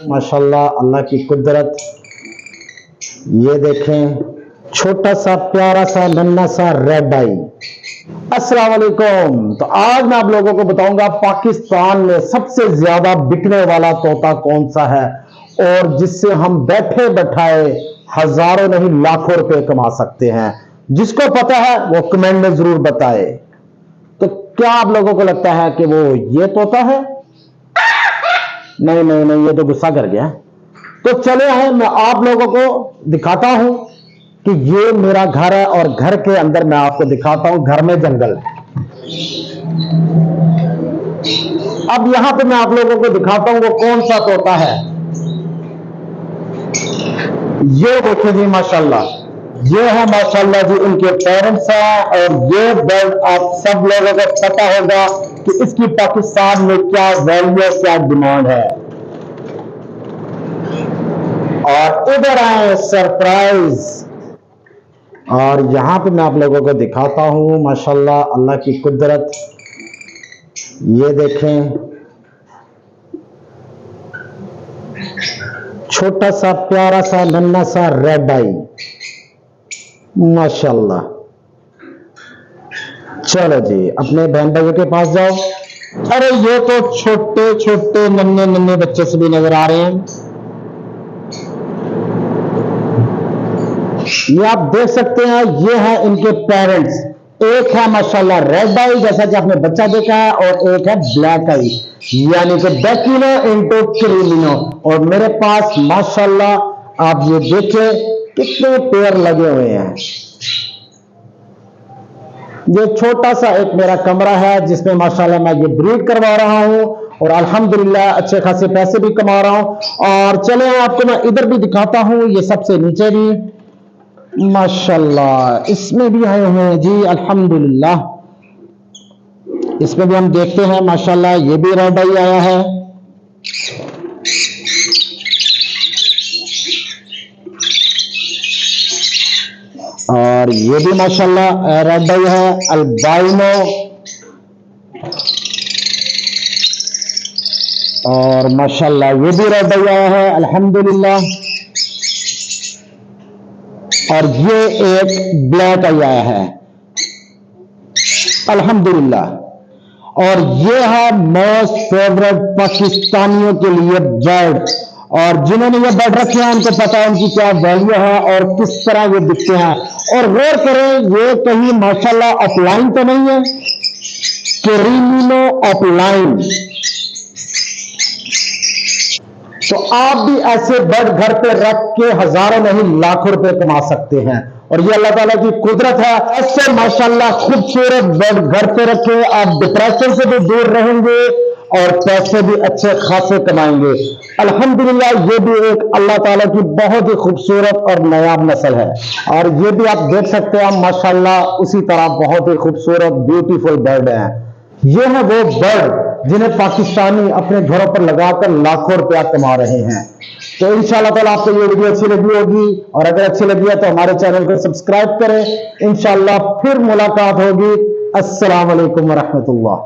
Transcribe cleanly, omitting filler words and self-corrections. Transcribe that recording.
माशाल्लाह अल्लाह की कुदरत। ये देखें, छोटा सा प्यारा सा नन्हा सा रेड आई। अस्सलाम वालेकुम। तो आज मैं आप लोगों को बताऊंगा पाकिस्तान में सबसे ज्यादा बिकने वाला तोता कौन सा है और जिससे हम बैठे बैठाए हजारों नहीं लाखों रुपए कमा सकते हैं। जिसको पता है वो कमेंट में जरूर बताए। तो क्या आप लोगों को लगता है कि वो ये तोता है? नहीं नहीं नहीं, ये तो गुस्सा कर गया। तो चले हैं, मैं आप लोगों को दिखाता हूं कि ये मेरा घर है और घर के अंदर मैं आपको दिखाता हूं, घर में जंगल है। अब यहां पे मैं आप लोगों को दिखाता हूं वो कौन सा तोता है। ये देखिए जी, माशाल्लाह, ये है माशाल्लाह जी उनके पेरेंट्स हैं। और ये बर्ड आप सब लोगों को पता होगा कि इसकी पाकिस्तान में क्या वैल्यू, क्या डिमांड है। और इधर आए सरप्राइज, और यहां पे मैं आप लोगों को दिखाता हूं माशाल्लाह अल्लाह की कुदरत। ये देखें, छोटा सा प्यारा सा नन्हा सा रेड आई माशाल्लाह। चलो जी, अपने बहन भाइयों के पास जाओ। अरे ये तो छोटे छोटे नन्हे नन्हे बच्चे से भी नजर आ रहे हैं। ये आप देख सकते हैं, ये है इनके पेरेंट्स। एक है माशाल्लाह रेड आई जैसा कि आपने बच्चा देखा है, और एक है ब्लैक आई यानी कि बेकिनो इंटू क्रीमिनो। और मेरे पास माशाल्लाह आप ये देखें कितने पेयर लगे हुए हैं। ये छोटा सा एक मेरा कमरा है जिसमें माशाल्लाह मैं ये ब्रीड करवा रहा हूं और अल्हम्दुलिल्लाह अच्छे खासे पैसे भी कमा रहा हूं। और चले आपको मैं इधर भी दिखाता हूं, ये सबसे नीचे भी माशाल्लाह इसमें भी आए हुए हैं जी अल्हम्दुलिल्लाह। इसमें भी हम देखते हैं माशाल्लाह ये भी रेड आई आया है। और ये भी माशाल्लाह रेड आई है अल्बाइनो। और माशाल्लाह ये भी रेड आई आया है अल्हम्दुलिल्लाह। और ये एक ब्लैक आई आया है अल्हम्दुलिल्लाह। और ये है मोस्ट फेवरेट पाकिस्तानियों के लिए बर्ड। और जिन्होंने ये बर्ड रखे हैं उनको पता है उनकी क्या वैल्यू है और किस तरह ये दिखते हैं। और गौर करें, ये कहीं माशाल्लाह ऑफलाइन तो नहीं है, क्रीमिनो ऑफलाइन। तो आप भी ऐसे बर्ड घर पे रख के हजारों नहीं लाखों रुपए कमा सकते हैं। और ये अल्लाह ताला की कुदरत है। ऐसे माशाल्लाह खूबसूरत बर्ड घर पे रखे, आप डिप्रेशन से भी दूर रहेंगे और पैसे भी अच्छे खासे कमाएंगे। अल्हम्दुलिल्लाह ये भी एक अल्लाह ताला की बहुत ही खूबसूरत और नायाब नस्ल है। और ये भी आप देख सकते हैं माशाल्लाह उसी तरह बहुत ही खूबसूरत ब्यूटीफुल बर्ड है। ये है वो बर्ड जिन्हें पाकिस्तानी अपने घरों पर लगाकर लाखों रुपया कमा रहे हैं। तो इंशाअल्लाह ताला आपको ये वीडियो अच्छी लगी होगी, और अगर अच्छी लगी है तो हमारे चैनल को सब्सक्राइब करें। इंशाअल्लाह फिर मुलाकात होगी। अस्सलाम वालेकुम व रहमतुल्लाह।